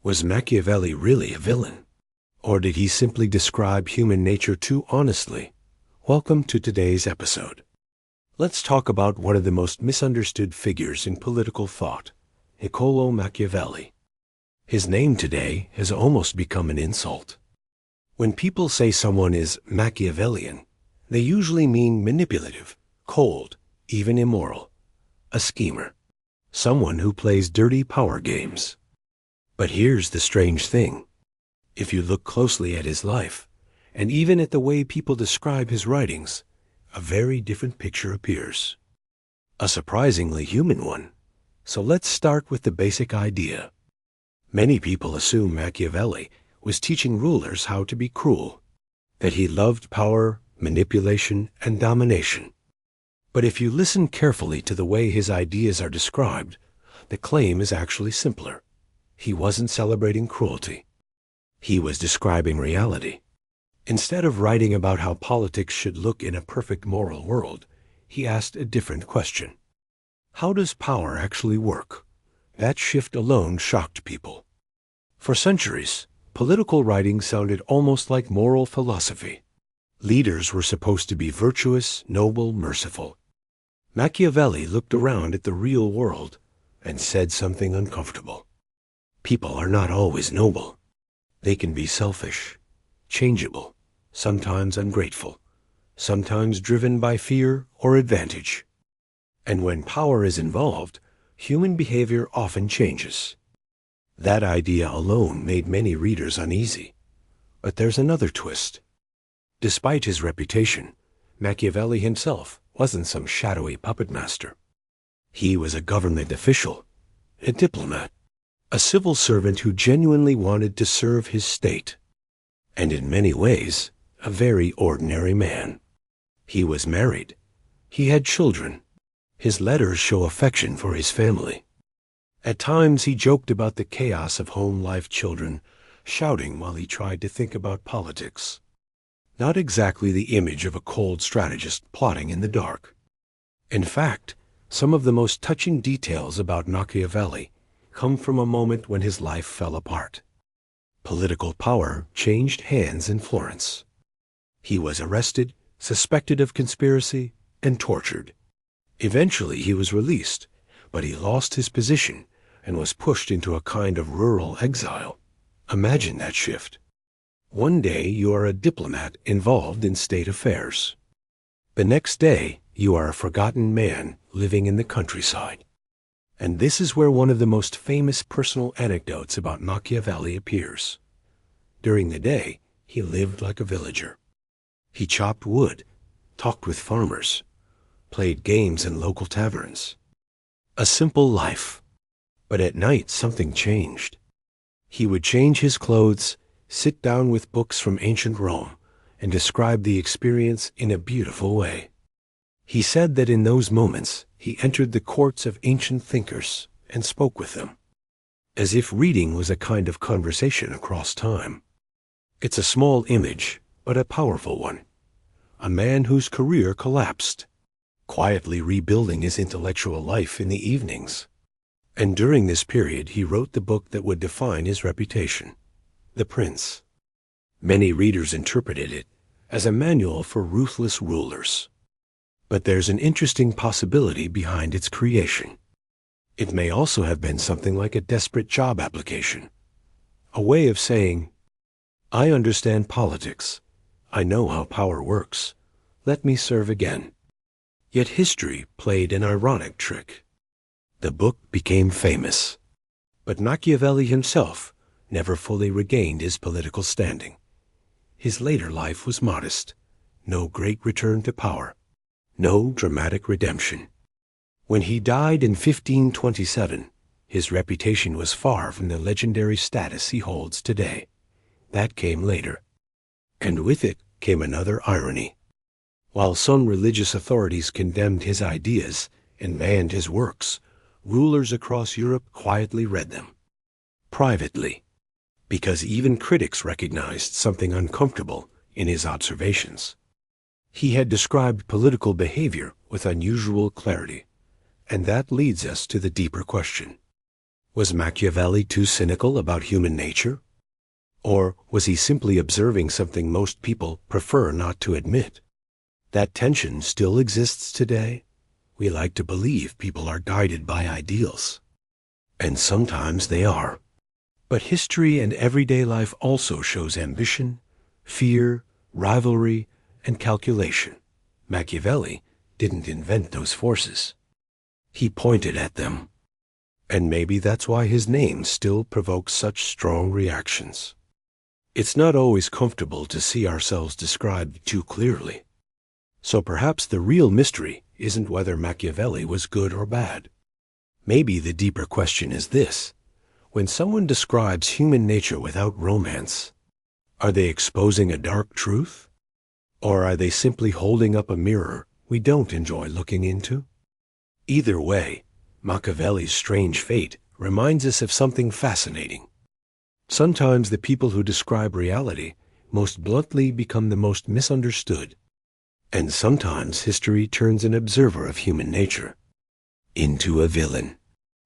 Was Machiavelli really a villain? Or did he simply describe human nature too honestly? Welcome to today's episode. Let's talk about one of the most misunderstood figures in political thought, Niccolò Machiavelli. His name today has almost become an insult. When people say someone is Machiavellian, they usually mean manipulative, cold, even immoral, a schemer, someone who plays dirty power games. But here's the strange thing. If you look closely at his life, and even at the way people describe his writings, a very different picture appears. A surprisingly human one. So let's start with the basic idea. Many people assume Machiavelli was teaching rulers how to be cruel, that he loved power, manipulation, and domination. But if you listen carefully to the way his ideas are described, the claim is actually simpler. He wasn't celebrating cruelty. He was describing reality. Instead of writing about how politics should look in a perfect moral world, he asked a different question. How does power actually work? That shift alone shocked people. For centuries, political writing sounded almost like moral philosophy. Leaders were supposed to be virtuous, noble, merciful. Machiavelli looked around at the real world and said something uncomfortable. People are not always noble. They can be selfish, changeable, sometimes ungrateful, sometimes driven by fear or advantage. And when power is involved, human behavior often changes. That idea alone made many readers uneasy. But there's another twist. Despite his reputation, Machiavelli himself wasn't some shadowy puppet master. He was a government official, a diplomat, a civil servant who genuinely wanted to serve his state, and in many ways, a very ordinary man. He was married. He had children. His letters show affection for his family. At times he joked about the chaos of home life children, shouting while he tried to think about politics. Not exactly the image of a cold strategist plotting in the dark. In fact, some of the most touching details about Machiavelli come from a moment when his life fell apart. Political power changed hands in Florence. He was arrested, suspected of conspiracy, and tortured. Eventually he was released, but he lost his position and was pushed into a kind of rural exile. Imagine that shift. One day you are a diplomat involved in state affairs. The next day you are a forgotten man living in the countryside. And this is where one of the most famous personal anecdotes about Machiavelli appears. During the day, he lived like a villager. He chopped wood, talked with farmers, played games in local taverns. A simple life. But at night, something changed. He would change his clothes, sit down with books from ancient Rome, and describe the experience in a beautiful way. He said that in those moments, he entered the courts of ancient thinkers and spoke with them, as if reading was a kind of conversation across time. It's a small image, but a powerful one. A man whose career collapsed, quietly rebuilding his intellectual life in the evenings. And during this period, he wrote the book that would define his reputation, The Prince. Many readers interpreted it as a manual for ruthless rulers. But there's an interesting possibility behind its creation. It may also have been something like a desperate job application, a way of saying, I understand politics. I know how power works. Let me serve again. Yet history played an ironic trick. The book became famous, but Machiavelli himself never fully regained his political standing. His later life was modest. No great return to power. No dramatic redemption. When he died in 1527, his reputation was far from the legendary status he holds today. That came later. And with it came another irony. While some religious authorities condemned his ideas and banned his works, rulers across Europe quietly read them. Privately. Because even critics recognized something uncomfortable in his observations. He had described political behavior with unusual clarity, and that leads us to the deeper question. Was Machiavelli too cynical about human nature? Or was he simply observing something most people prefer not to admit? That tension still exists today. We like to believe people are guided by ideals. And sometimes they are. But history and everyday life also shows ambition, fear, rivalry, and calculation. Machiavelli didn't invent those forces. He pointed at them. And maybe that's why his name still provokes such strong reactions. It's not always comfortable to see ourselves described too clearly. So perhaps the real mystery isn't whether Machiavelli was good or bad. Maybe the deeper question is this: when someone describes human nature without romance, are they exposing a dark truth? Or are they simply holding up a mirror we don't enjoy looking into? Either way, Machiavelli's strange fate reminds us of something fascinating. Sometimes the people who describe reality most bluntly become the most misunderstood. And sometimes history turns an observer of human nature into a villain.